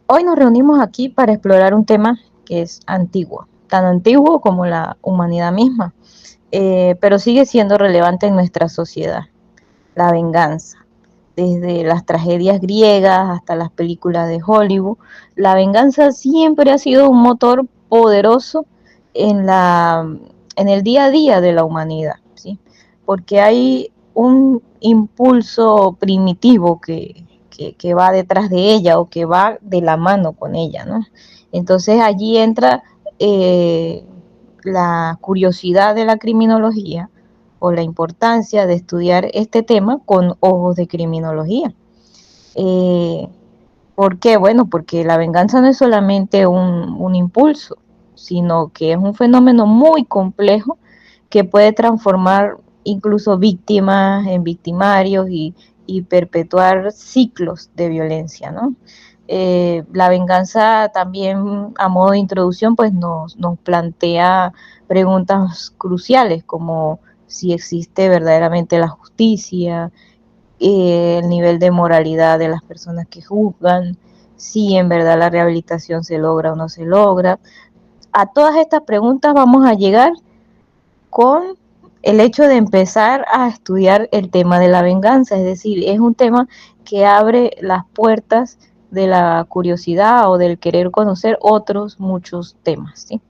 Hoy nos reunimos aquí para explorar un tema que es antiguo, tan antiguo como la humanidad misma, pero sigue siendo relevante en nuestra sociedad, la venganza. Desde las tragedias griegas hasta las películas de Hollywood, la venganza siempre ha sido un motor poderoso en, la, en el día a día de la humanidad, ¿sí? Porque hay un impulso primitivo que va detrás de ella o que va de la mano con ella, ¿no? Entonces allí entra eh, la curiosidad de la criminología o la importancia de estudiar este tema con ojos de criminología. Eh, ¿Por qué? Bueno, porque la venganza no es solamente un impulso, sino que es un fenómeno muy complejo que puede transformar incluso víctimas en victimarios y perpetuar ciclos de violencia, ¿no? La venganza también, a modo de introducción, pues nos plantea preguntas cruciales como si existe verdaderamente la justicia, el nivel de moralidad de las personas que juzgan, si en verdad la rehabilitación se logra o no se logra. A todas estas preguntas vamos a llegar con el hecho de empezar a estudiar el tema de la venganza, es decir, es un tema que abre las puertas de la curiosidad o del querer conocer otros muchos temas, ¿sí?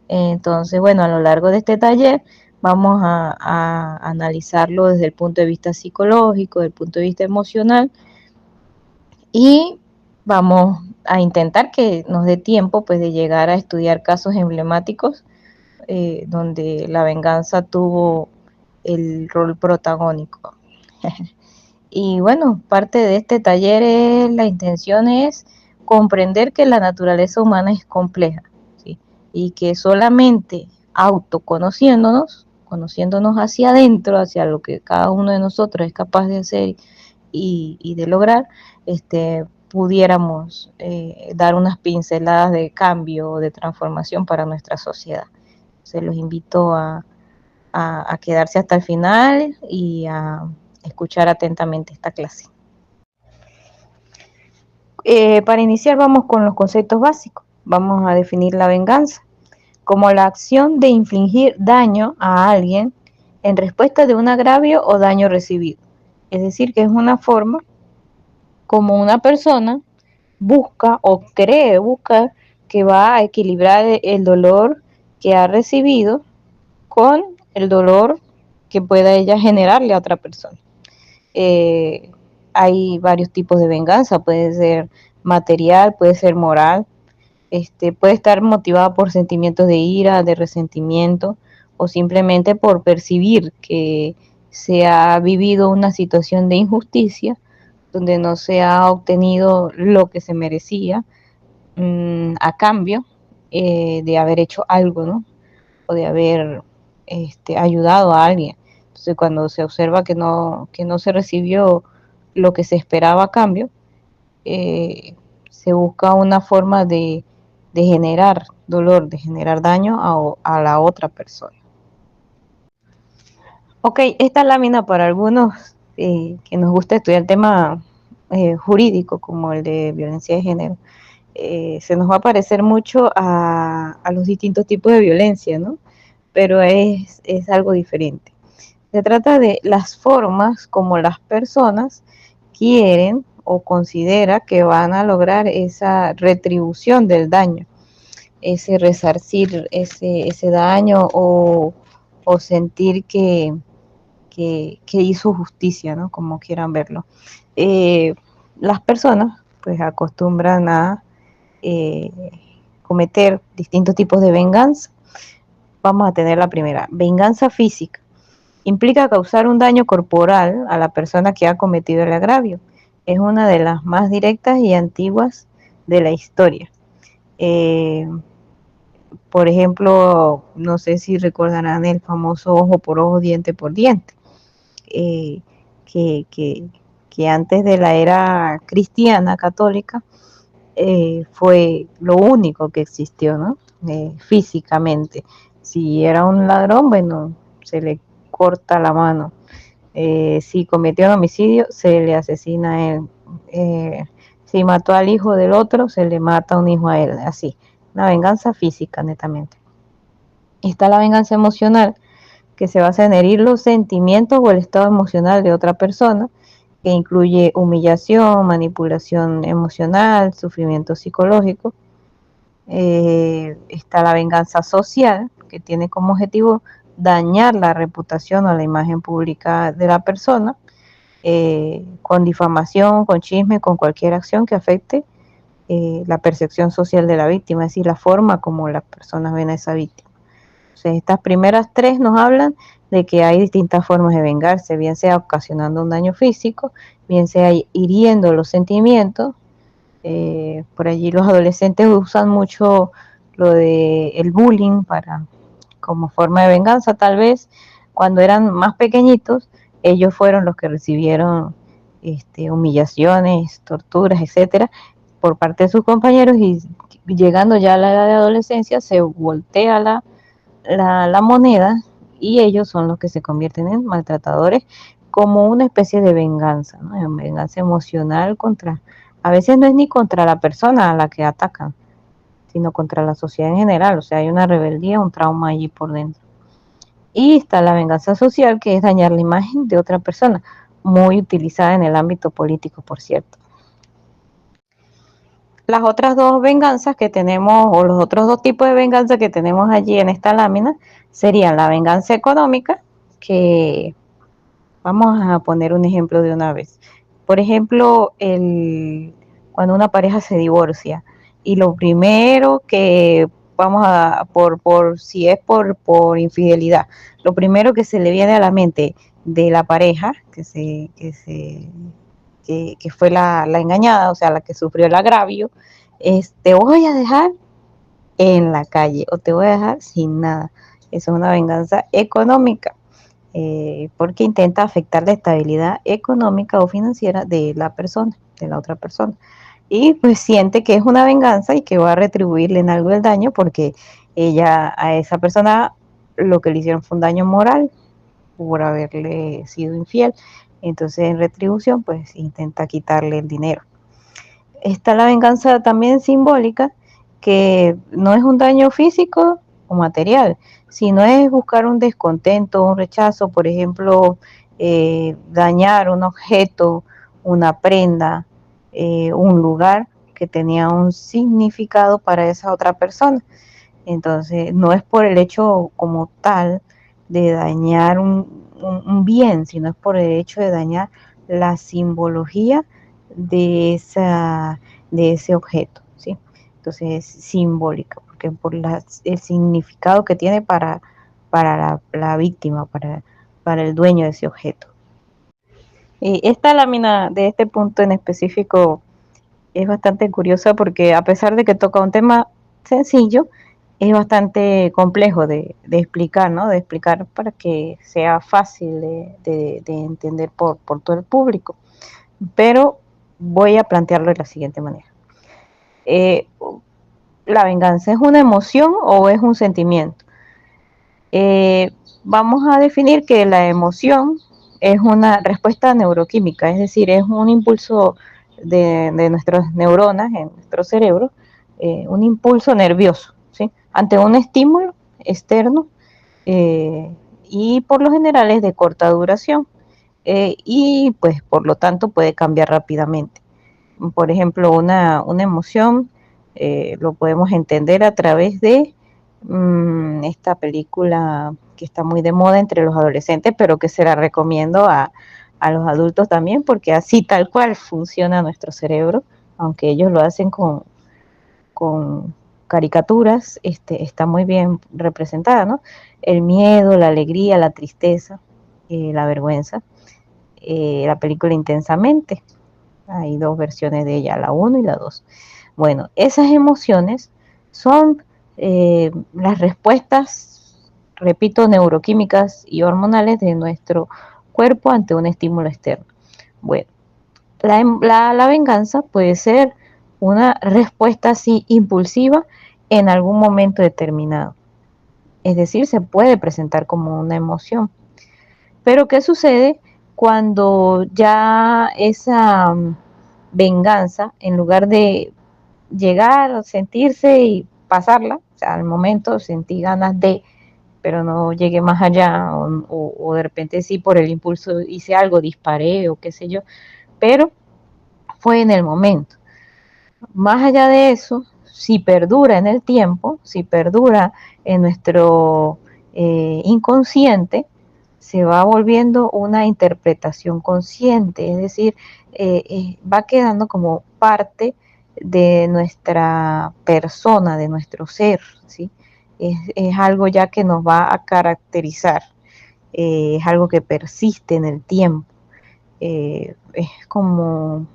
Entonces, bueno, a lo largo de este taller vamos a analizarlo desde el punto de vista psicológico, desde el punto de vista emocional y vamos a intentar que nos dé tiempo pues de llegar a estudiar casos emblemáticos donde la venganza tuvo el rol protagónico. Y bueno, parte de este taller es, la intención es comprender que la naturaleza humana es compleja, ¿sí? Y que solamente autoconociéndonos, conociéndonos hacia adentro, hacia lo que cada uno de nosotros es capaz de hacer y de lograr, pudiéramos dar unas pinceladas de cambio, de transformación para nuestra sociedad. Se los invito a quedarse hasta el final y a escuchar atentamente esta clase. Para iniciar vamos con los conceptos básicos. Vamos a definir la venganza como la acción de infligir daño a alguien en respuesta de un agravio o daño recibido. Es decir, que es una forma como una persona busca o cree buscar que va a equilibrar el dolor que ha recibido con el dolor que pueda ella generarle a otra persona. Eh, Hay varios tipos de venganza, puede ser material, puede ser moral, puede estar motivada por sentimientos de ira, de resentimiento o simplemente por percibir que se ha vivido una situación de injusticia donde no se ha obtenido lo que se merecía a cambio de haber hecho algo, ¿no? O de haber ayudado a alguien. Entonces, cuando se observa que no se recibió lo que se esperaba a cambio, se busca una forma de generar dolor, de generar daño a la otra persona. Ok, esta lámina para algunos que nos gusta estudiar el tema jurídico, como el de violencia de género, se nos va a parecer mucho a los distintos tipos de violencia, ¿no? Pero es algo diferente. Se trata de las formas como las personas quieren o considera que van a lograr esa retribución del daño, ese resarcir ese daño o sentir que hizo justicia, ¿no? Como quieran verlo. Eh, las personas pues acostumbran a eh, cometer distintos tipos de venganza. Vamos a tener la primera, venganza física. Implica causar un daño corporal a la persona que ha cometido el agravio. Es una de las más directas y antiguas de la historia. Eh, por ejemplo, no sé si recordarán el famoso ojo por ojo, diente por diente, eh, que, que, que, antes de la era cristiana católica fue lo único que existió, ¿no? Físicamente. Si era un ladrón, bueno, se le corta la mano. Si cometió un homicidio, se le asesina a él. Si mató al hijo del otro, se le mata un hijo a él, así. Una venganza física, netamente. Está la venganza emocional, que se basa en herir los sentimientos o el estado emocional de otra persona, que incluye humillación, manipulación emocional, sufrimiento psicológico. Está la venganza social, que tiene como objetivo dañar la reputación o la imagen pública de la persona, con difamación, con chisme, con cualquier acción que afecte la percepción social de la víctima, es decir, la forma como las personas ven a esa víctima. Entonces, estas primeras tres nos hablan de que hay distintas formas de vengarse, bien sea ocasionando un daño físico, bien sea hiriendo los sentimientos. Por allí los adolescentes usan mucho lo de el bullying para como forma de venganza, tal vez cuando eran más pequeñitos, ellos fueron los que recibieron humillaciones, torturas, etcétera, por parte de sus compañeros, y llegando ya a la edad de adolescencia se voltea la moneda y ellos son los que se convierten en maltratadores como una especie de venganza, ¿no? Venganza emocional contra, a veces no es ni contra la persona a la que atacan, sino contra la sociedad en general, o sea, hay una rebeldía, un trauma allí por dentro. Y está la venganza social, que es dañar la imagen de otra persona, muy utilizada en el ámbito político, por cierto. Las otras dos venganzas que tenemos, o los otros dos tipos de venganza que tenemos allí en esta lámina, serían la venganza económica, que vamos a poner un ejemplo de una vez. Por ejemplo, cuando una pareja se divorcia y lo primero que vamos a, si es por infidelidad, lo primero que se le viene a la mente de la pareja, que fue la engañada, o sea, la que sufrió el agravio, es: te voy a dejar en la calle o te voy a dejar sin nada. Eso es una venganza económica, porque intenta afectar la estabilidad económica o financiera de la persona, de la otra persona. Y pues siente que es una venganza y que va a retribuirle en algo el daño, porque ella, a esa persona, lo que le hicieron fue un daño moral por haberle sido infiel. Entonces, en retribución, pues intenta quitarle el dinero. Está la venganza también simbólica, que no es un daño físico o material, sino es buscar un descontento, un rechazo, por ejemplo, dañar un objeto, una prenda, un lugar que tenía un significado para esa otra persona. Entonces, no es por el hecho como tal de dañar un bien, sino es por el hecho de dañar la simbología de, de ese objeto, ¿sí? Entonces es simbólica, porque por el significado que tiene para la víctima, para el dueño de ese objeto. Y esta lámina de este punto en específico es bastante curiosa, porque a pesar de que toca un tema sencillo, es bastante complejo de explicar, ¿no? De explicar para que sea fácil de entender por todo el público. Pero voy a plantearlo de la siguiente manera. Eh, ¿La venganza es una emoción o es un sentimiento? Vamos a definir que la emoción es una respuesta neuroquímica, es decir, es un impulso de nuestras neuronas en nuestro cerebro, un impulso nervioso, ¿sí? Ante un estímulo externo, eh, y por lo general es de corta duración, y pues por lo tanto puede cambiar rápidamente. Por ejemplo, una emoción, lo podemos entender a través de esta película que está muy de moda entre los adolescentes, pero que se la recomiendo a los adultos también, porque así tal cual funciona nuestro cerebro, aunque ellos lo hacen con caricaturas, está muy bien representada, ¿no? El miedo, la alegría, la tristeza, la vergüenza, la película Intensamente. Hay dos versiones de ella, la 1 y la 2. Bueno, esas emociones son las respuestas, repito, neuroquímicas y hormonales de nuestro cuerpo ante un estímulo externo. Bueno, la venganza puede ser una respuesta así impulsiva en algún momento determinado. Es decir, se puede presentar como una emoción. Pero ¿qué sucede cuando ya venganza, en lugar de llegar, sentirse y pasarla, o sea, al momento sentí ganas de, pero no llegué más allá, o de repente sí por el impulso hice algo, disparé o qué sé yo, pero fue en el momento. Más allá de eso, si perdura en el tiempo, si perdura en nuestro inconsciente, se va volviendo una interpretación consciente, es decir, va quedando como parte de nuestra persona, de nuestro ser, ¿sí? Es algo ya que nos va a caracterizar, es algo que persiste en el tiempo, es como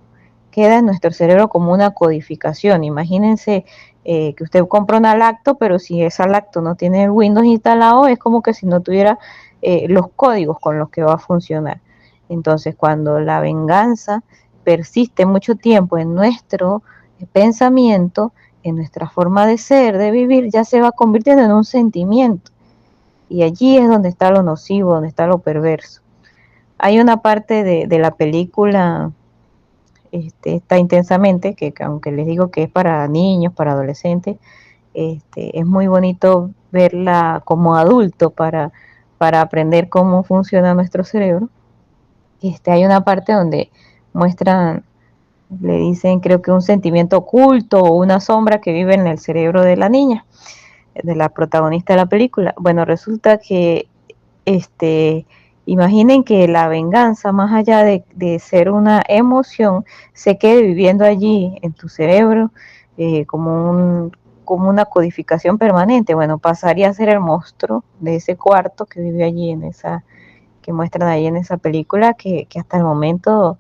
queda en nuestro cerebro como una codificación. Imagínense que usted compra una lacto, pero si esa lacto no tiene el Windows instalado, es como que si no tuviera los códigos con los que va a funcionar. Entonces, cuando la venganza persiste mucho tiempo en nuestro pensamiento, en nuestra forma de ser, de vivir, ya se va convirtiendo en un sentimiento. Y allí es donde está lo nocivo, donde está lo perverso. Hay una parte de la película está intensamente, que aunque les digo que es para niños, para adolescentes, es muy bonito verla como adulto para aprender cómo funciona nuestro cerebro. Hay una parte donde muestran, le dicen creo que un sentimiento oculto o una sombra que vive en el cerebro de la niña, de la protagonista de la película. Bueno, resulta que este, imaginen que la venganza, más allá de ser una emoción, se quede viviendo allí en tu cerebro como una codificación permanente. Bueno, pasaría a ser el monstruo de ese cuarto que vive allí que muestran ahí en esa película, que hasta el momento,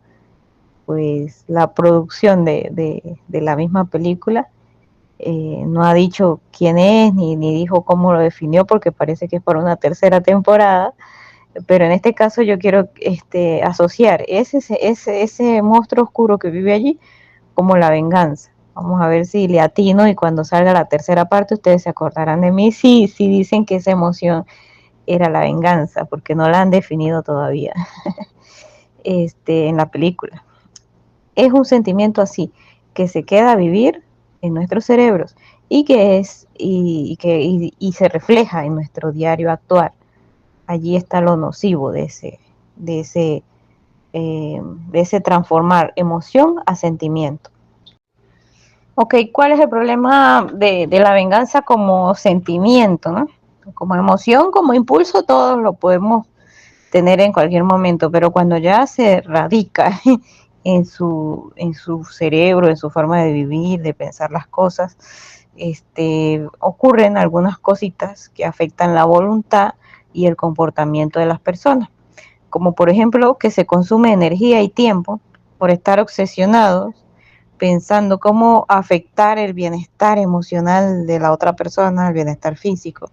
pues la producción de la misma película no ha dicho quién es, ni dijo cómo lo definió, porque parece que es para una tercera temporada, pero en este caso yo quiero asociar ese monstruo oscuro que vive allí como la venganza. Vamos a ver si le atino y cuando salga la tercera parte ustedes se acordarán de mí si dicen que esa emoción era la venganza, porque no la han definido todavía en la película. Es un sentimiento así, que se queda a vivir en nuestros cerebros y que y se refleja en nuestro diario actuar. Allí está lo nocivo de ese, de ese transformar emoción a sentimiento. Ok, ¿cuál es el problema de la venganza como sentimiento, ¿no? Como emoción, como impulso, todos lo podemos tener en cualquier momento, pero cuando ya se radica en su cerebro, en su forma de vivir, de pensar las cosas, ocurren algunas cositas que afectan la voluntad y el comportamiento de las personas, como por ejemplo que se consume energía y tiempo por estar obsesionados pensando cómo afectar el bienestar emocional de la otra persona, el bienestar físico.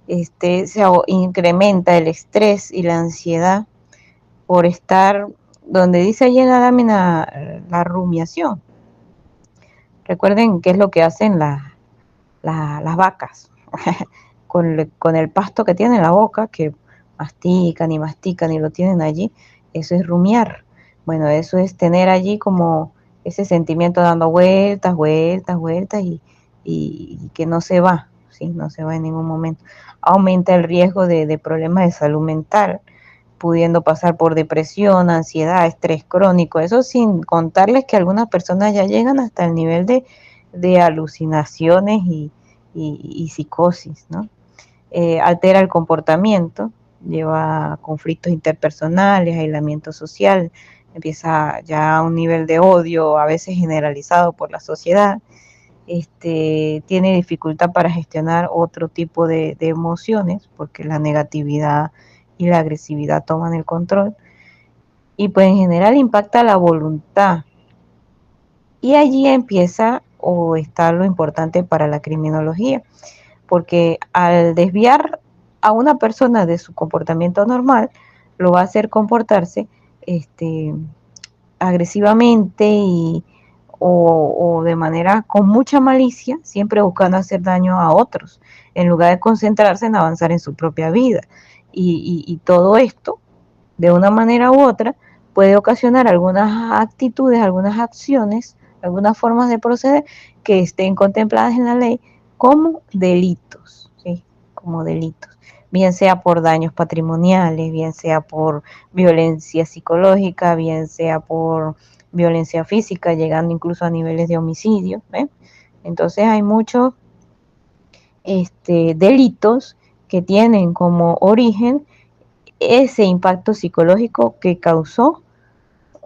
Se incrementa el estrés y la ansiedad por estar, donde dice allí en la lámina, la rumiación. Recuerden qué es lo que hacen las vacas con el pasto que tienen en la boca, que mastican y lo tienen allí. Eso es rumiar. Bueno, eso es tener allí como ese sentimiento dando vueltas, vueltas, vueltas y que no se va, ¿sí? No se va en ningún momento. Aumenta el riesgo de problemas de salud mental, pudiendo pasar por depresión, ansiedad, estrés crónico, eso sin contarles que algunas personas ya llegan hasta el nivel de alucinaciones y psicosis, ¿no? Altera el comportamiento, lleva a conflictos interpersonales, aislamiento social, empieza ya a un nivel de odio a veces generalizado por la sociedad, tiene dificultad para gestionar otro tipo de emociones, porque la negatividad y la agresividad toman el control, y pues en general impacta la voluntad. Y allí empieza o está lo importante para la criminología, porque al desviar a una persona de su comportamiento normal, lo va a hacer comportarse agresivamente o de manera con mucha malicia, siempre buscando hacer daño a otros, en lugar de concentrarse en avanzar en su propia vida. Y todo esto, de una manera u otra, puede ocasionar algunas actitudes, algunas acciones, algunas formas de proceder que estén contempladas en la ley como delitos, ¿sí? Como delitos, bien sea por daños patrimoniales, bien sea por violencia psicológica, bien sea por violencia física, llegando incluso a niveles de homicidio, ¿eh? Entonces hay muchos delitos que tienen como origen ese impacto psicológico que causó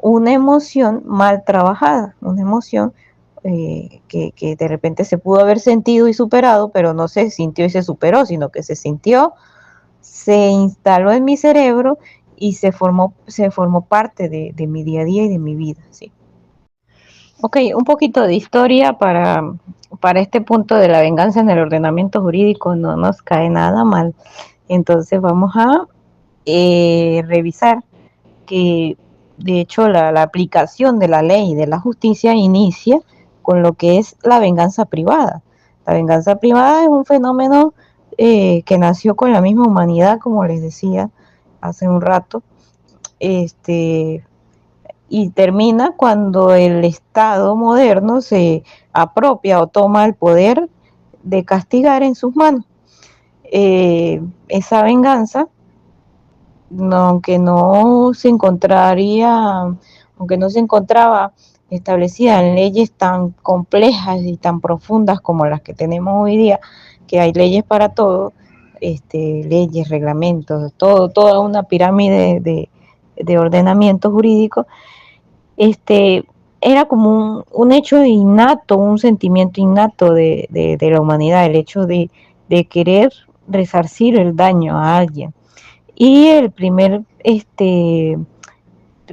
una emoción mal trabajada, una emoción que de repente se pudo haber sentido y superado, pero no se sintió y se superó, sino que se sintió, se instaló en mi cerebro y se formó parte de mi día a día y de mi vida, ¿sí? Ok, un poquito de historia para este punto de la venganza en el ordenamiento jurídico no nos cae nada mal. Entonces vamos a revisar que de hecho la aplicación de la ley y de la justicia inicia con lo que es la venganza privada. La venganza privada es un fenómeno que nació con la misma humanidad, como les decía hace un rato, y termina cuando el Estado moderno se apropia o toma el poder de castigar en sus manos. Esa venganza, no, aunque no se encontraba establecida en leyes tan complejas y tan profundas como las que tenemos hoy día, que hay leyes para todo, leyes, reglamentos, toda una pirámide de ordenamiento jurídico, era como un hecho innato, un sentimiento innato de la humanidad, el hecho de querer resarcir el daño a alguien. Y el primer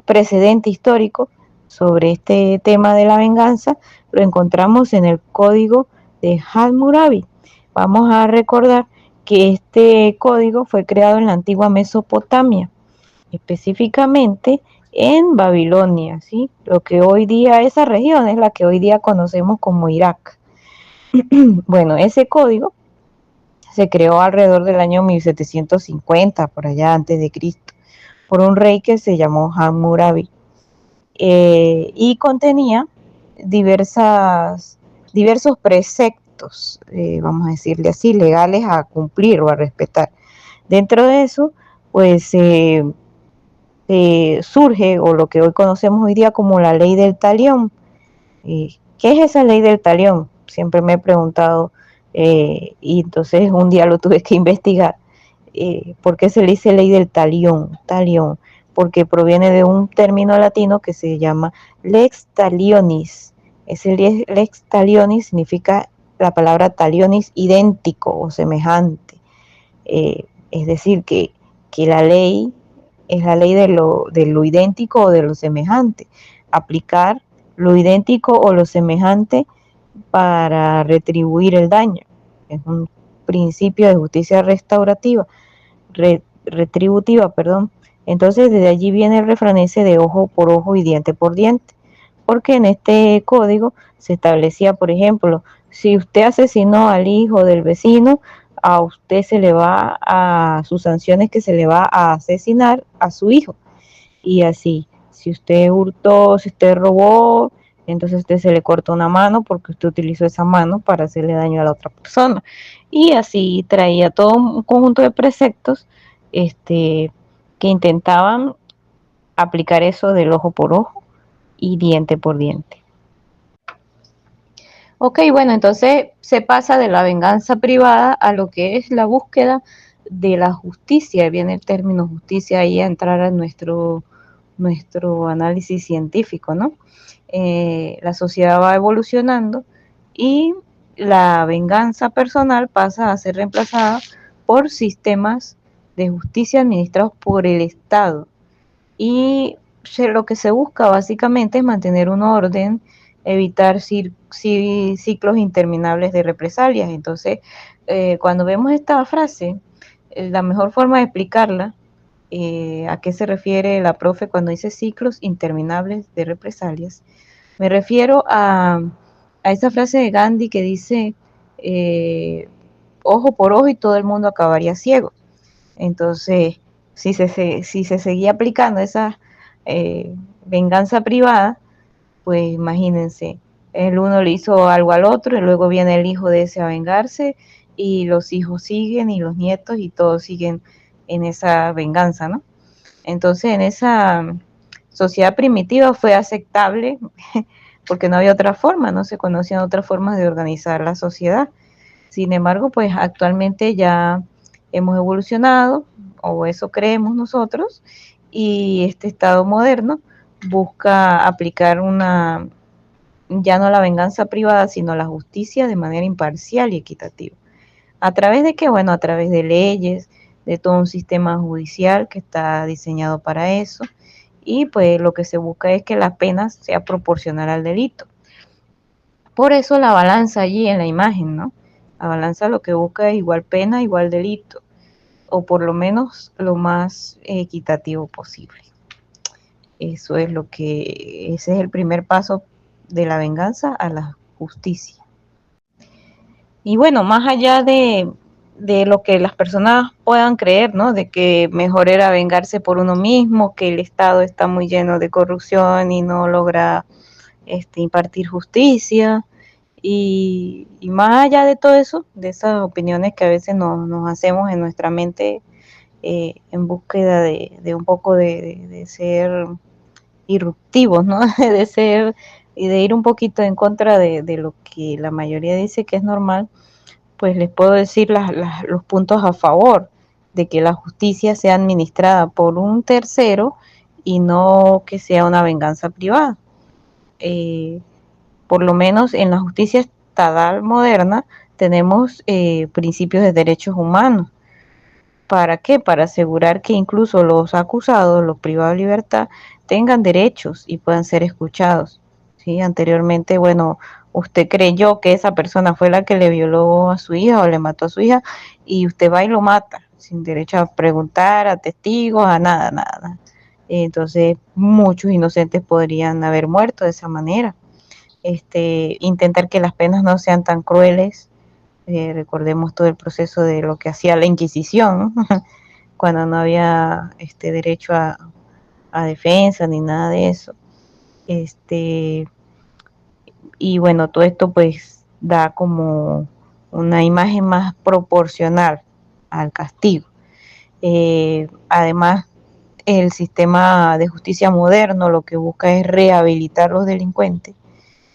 precedente histórico sobre este tema de la venganza lo encontramos en el Código de Hammurabi. Vamos a recordar que este código fue creado en la antigua Mesopotamia, específicamente en Babilonia, ¿sí? Lo que hoy día, esa región es la que hoy día conocemos como Irak. Bueno, ese código se creó alrededor del año 1750, por allá antes de Cristo, por un rey que se llamó Hammurabi, y contenía diversos preceptos, vamos a decirle así, legales a cumplir o a respetar. Dentro de eso, pues surge, o lo que hoy conocemos hoy día como la ley del talión. ¿Qué es esa ley del talión? Siempre me he preguntado, y entonces un día lo tuve que investigar. ¿Por qué se le dice ley del talión? Talión, porque proviene de un término latino que se llama lex talionis. Ese lex talionis significa la palabra talionis idéntico o semejante. Es decir, que la ley es la ley de lo idéntico o de lo semejante. Aplicar lo idéntico o lo semejante para retribuir el daño. Es un principio de justicia restaurativa, retributiva, perdón. Entonces, desde allí viene el refrán ese de ojo por ojo y diente por diente. Porque en este código se establecía, por ejemplo, si usted asesinó al hijo del vecino, a usted se le va a sus sanciones que se le va a asesinar a su hijo. Y así, si usted hurtó, si usted robó, entonces a usted se le corta una mano porque usted utilizó esa mano para hacerle daño a la otra persona. Y así traía todo un conjunto de preceptos que intentaban aplicar eso del ojo por ojo y diente por diente. Ok, bueno, entonces se pasa de la venganza privada a lo que es la búsqueda de la justicia. Viene el término justicia ahí a entrar a nuestro análisis científico, ¿no? La sociedad va evolucionando y la venganza personal pasa a ser reemplazada por sistemas de justicia administrados por el Estado. Y lo que se busca básicamente es mantener un orden, evitar ciclos interminables de represalias. Entonces, cuando vemos esta frase, la mejor forma de explicarla, a qué se refiere la profe cuando dice ciclos interminables de represalias, me refiero a esa frase de Gandhi que dice, ojo por ojo y todo el mundo acabaría ciego. Entonces, si se seguía aplicando venganza privada, pues imagínense, el uno le hizo algo al otro y luego viene el hijo de ese a vengarse y los hijos siguen y los nietos y todos siguen en esa venganza, ¿no? Entonces en esa sociedad primitiva fue aceptable porque no había otra forma, no se conocían otras formas de organizar la sociedad. Sin embargo, pues actualmente ya hemos evolucionado, o eso creemos nosotros, y este Estado moderno busca aplicar una, ya no la venganza privada, sino la justicia de manera imparcial y equitativa. ¿A través de qué? Bueno, a través de leyes, de todo un sistema judicial que está diseñado para eso, y pues lo que se busca es que la pena sea proporcional al delito. Por eso la balanza allí en la imagen, ¿no? La balanza lo que busca es igual pena, igual delito, o por lo menos lo más equitativo posible. Eso es lo que, ese es el primer paso de la venganza a la justicia. Y bueno, más allá de lo que las personas puedan creer, ¿no? De que mejor era vengarse por uno mismo, que el Estado está muy lleno de corrupción y no logra impartir justicia. Y más allá de todo eso, de esas opiniones que a veces nos hacemos en nuestra mente en búsqueda de un poco de ser irruptivos, ¿no? De ser y de ir un poquito en contra de lo que la mayoría dice que es normal, pues les puedo decir los puntos a favor de que la justicia sea administrada por un tercero y no que sea una venganza privada. Eh, por lo menos en la justicia estatal moderna tenemos principios de derechos humanos. ¿Para qué? Para asegurar que incluso los acusados, los privados de libertad, tengan derechos y puedan ser escuchados. ¿Sí? Anteriormente, bueno, usted creyó que esa persona fue la que le violó a su hija o le mató a su hija y usted va y lo mata, sin derecho a preguntar, a testigos, a nada, nada. Entonces, muchos inocentes podrían haber muerto de esa manera. Intentar que las penas no sean tan crueles. Recordemos todo el proceso de lo que hacía la Inquisición, cuando no había derecho a defensa ni nada de eso. Y bueno, todo esto pues da como una imagen más proporcional al castigo. Además, el sistema de justicia moderno lo que busca es rehabilitar a los delincuentes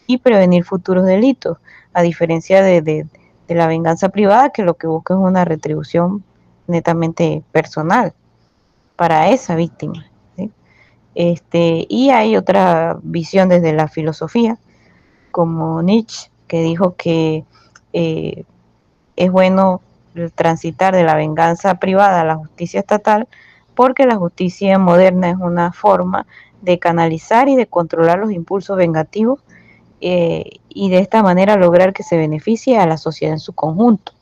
y prevenir futuros delitos, a diferencia de la venganza privada, que lo que busca es una retribución netamente personal para esa víctima. ¿Sí? Y hay otra visión desde la filosofía, como Nietzsche, que dijo que eh, es bueno transitar de la venganza privada a la justicia estatal, porque la justicia moderna es una forma de canalizar y de controlar los impulsos vengativos y de esta manera lograr que se beneficie a la sociedad en su conjunto.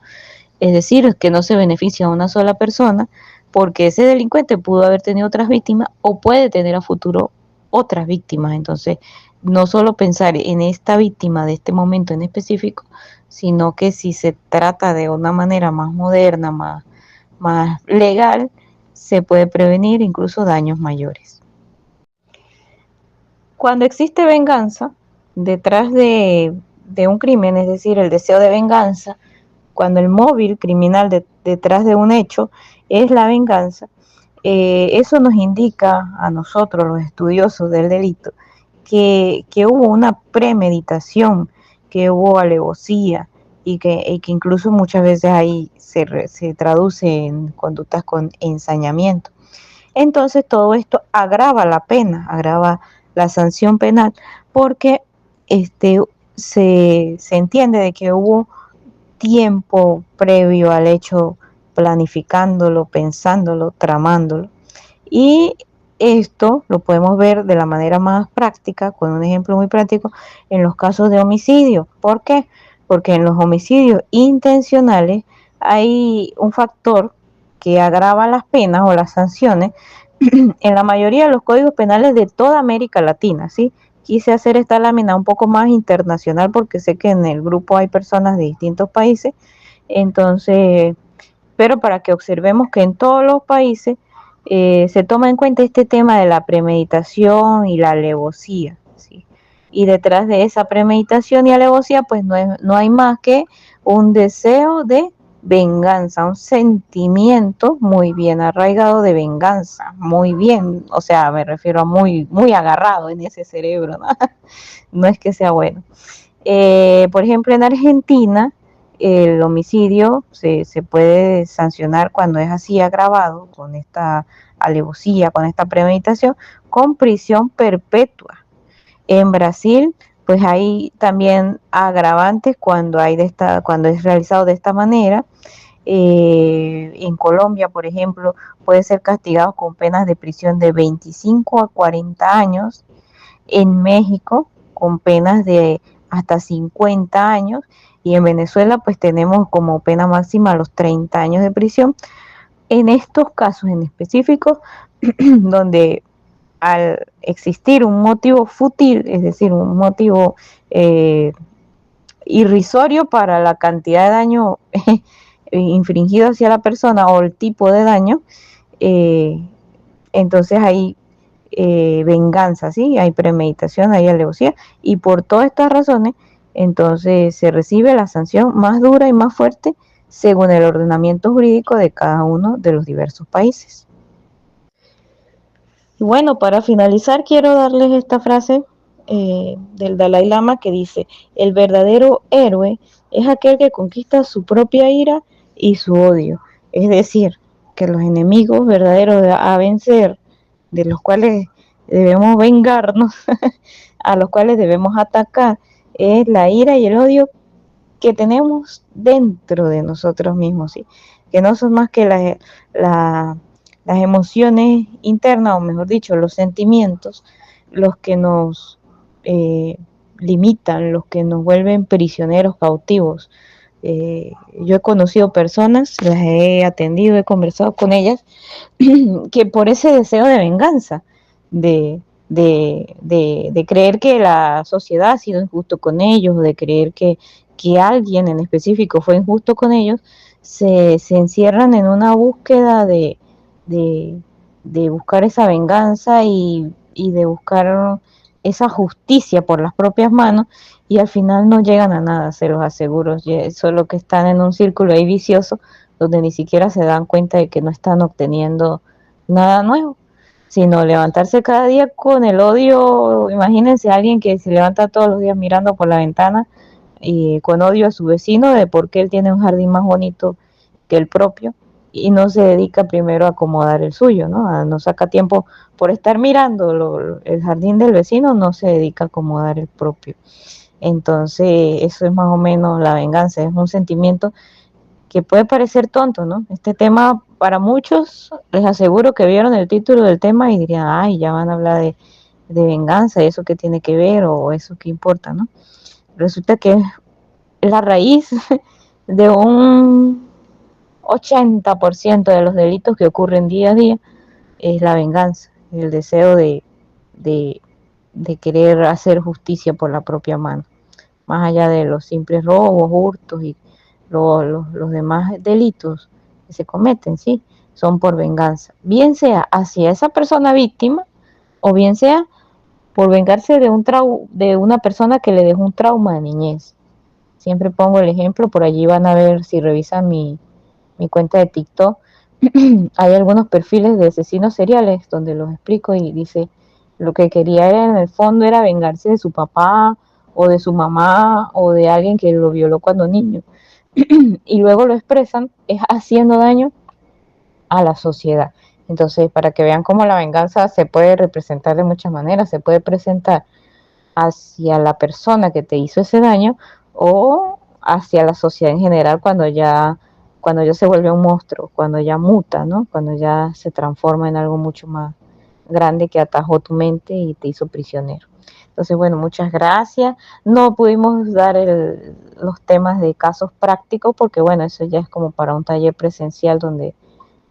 Es decir, que no se beneficia a una sola persona porque ese delincuente pudo haber tenido otras víctimas o puede tener a futuro otras víctimas. Entonces, no solo pensar en esta víctima de este momento en específico, sino que si se trata de una manera más moderna, más legal, se puede prevenir incluso daños mayores. Cuando existe venganza, detrás de un crimen, es decir, el deseo de venganza, cuando el móvil criminal detrás de un hecho es la venganza, eso nos indica a nosotros, los estudiosos del delito, que hubo una premeditación, que hubo alevosía y que incluso muchas veces ahí se traduce en conductas con ensañamiento. Entonces todo esto agrava la pena, agrava la sanción penal, porque se entiende de que hubo tiempo previo al hecho, planificándolo, pensándolo, tramándolo. Y esto lo podemos ver de la manera más práctica, con un ejemplo muy práctico, en los casos de homicidio. ¿Por qué? Porque en los homicidios intencionales hay un factor que agrava las penas o las sanciones en la mayoría de los códigos penales de toda América Latina, ¿sí? Quise hacer esta lámina un poco más internacional porque sé que en el grupo hay personas de distintos países, entonces, pero para que observemos que en todos los países se toma en cuenta este tema de la premeditación y la alevosía, ¿sí? Y detrás de esa premeditación y alevosía, pues no hay más que un deseo de venganza, un sentimiento muy bien arraigado de venganza, muy bien, o sea, me refiero a muy agarrado en ese cerebro, ¿no? No es que sea bueno. Por ejemplo, en Argentina, el homicidio se puede sancionar cuando es así agravado, con esta alevosía, con esta premeditación, con prisión perpetua. En Brasil, pues hay también agravantes cuando es realizado de esta manera. En Colombia, por ejemplo, puede ser castigado con penas de prisión de 25 a 40 años. En México, con penas de hasta 50 años. Y en Venezuela, pues tenemos como pena máxima los 30 años de prisión. En estos casos en específico, donde al existir un motivo fútil, es decir, un motivo eh, irrisorio para la cantidad de daño infringido hacia la persona o el tipo de daño, eh, entonces hay venganza, ¿sí? Hay premeditación, hay alevosía, y por todas estas razones, entonces se recibe la sanción más dura y más fuerte según el ordenamiento jurídico de cada uno de los diversos países. Y bueno, para finalizar, quiero darles esta frase del Dalai Lama que dice: el verdadero héroe es aquel que conquista su propia ira y su odio. Es decir, que los enemigos verdaderos a vencer, de los cuales debemos vengarnos, a los cuales debemos atacar, es la ira y el odio que tenemos dentro de nosotros mismos, ¿sí? Que no son más que las emociones internas, o mejor dicho, los sentimientos, los que nos eh, limitan, los que nos vuelven prisioneros, cautivos. Yo he conocido personas, las he atendido, he conversado con ellas, que por ese deseo de venganza, de, de creer que la sociedad ha sido injusto con ellos, de creer que alguien en específico fue injusto con ellos, se encierran en una búsqueda de, de buscar esa venganza y de buscar esa justicia por las propias manos, y al final no llegan a nada, se los aseguro, solo que están en un círculo ahí vicioso donde ni siquiera se dan cuenta de que no están obteniendo nada nuevo, sino levantarse cada día con el odio. Imagínense a alguien que se levanta todos los días mirando por la ventana y con odio a su vecino de por qué él tiene un jardín más bonito que el propio, y no se dedica primero a acomodar el suyo, ¿no? No saca tiempo por estar mirando el jardín del vecino, no se dedica a acomodar el propio. Entonces, eso es más o menos la venganza, es un sentimiento que puede parecer tonto, ¿no? Este tema para muchos, les aseguro que vieron el título del tema y dirían: ay, ya van a hablar de venganza, eso que tiene que ver o eso que importa, ¿no? Resulta que es la raíz de un 80% de los delitos que ocurren día a día, es la venganza, el deseo de, de querer hacer justicia por la propia mano, más allá de los simples robos, hurtos y los demás delitos que se cometen, ¿sí? Son por venganza, bien sea hacia esa persona víctima o bien sea por vengarse de una persona que le dejó un trauma de niñez. Siempre pongo el ejemplo, por allí van a ver, si revisan mi cuenta de TikTok, hay algunos perfiles de asesinos seriales donde los explico y dice: lo que quería era, en el fondo, era vengarse de su papá o de su mamá o de alguien que lo violó cuando niño. Y luego lo expresan es haciendo daño a la sociedad. Entonces, para que vean cómo la venganza se puede representar de muchas maneras, se puede presentar hacia la persona que te hizo ese daño o hacia la sociedad en general cuando ya se vuelve un monstruo, cuando ya muta, ¿no? Cuando ya se transforma en algo mucho más grande que atajó tu mente y te hizo prisionero. Entonces, bueno, muchas gracias. No pudimos dar los temas de casos prácticos porque, bueno, eso ya es como para un taller presencial donde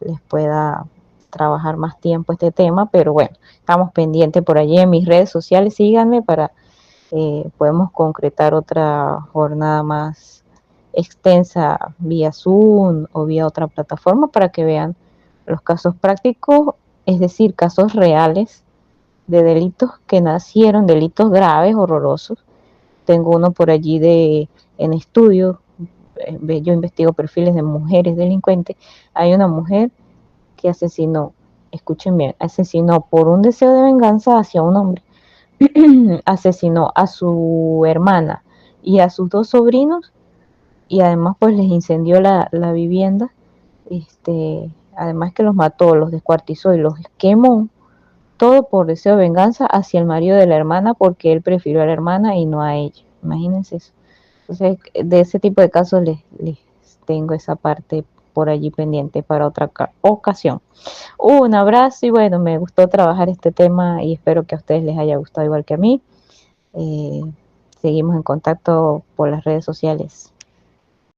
les pueda trabajar más tiempo este tema, pero bueno, estamos pendientes por allí en mis redes sociales, síganme para podemos concretar otra jornada más extensa vía Zoom o vía otra plataforma para que vean los casos prácticos es decir, casos reales de delitos que nacieron, delitos graves, horrorosos. Tengo uno por allí en estudio, yo investigo perfiles de mujeres delincuentes. Hay una mujer que asesinó, escuchen bien, asesinó por un deseo de venganza hacia un hombre, asesinó a su hermana y a sus dos sobrinos, y además pues les incendió la vivienda, además que los mató, los descuartizó y los quemó, todo por deseo de venganza hacia el marido de la hermana, porque él prefirió a la hermana y no a ella. Imagínense eso. Entonces, de ese tipo de casos les tengo esa parte por allí pendiente para otra ocasión. Un abrazo y bueno, me gustó trabajar este tema y espero que a ustedes les haya gustado igual que a mí. Eh, Seguimos en contacto por las redes sociales.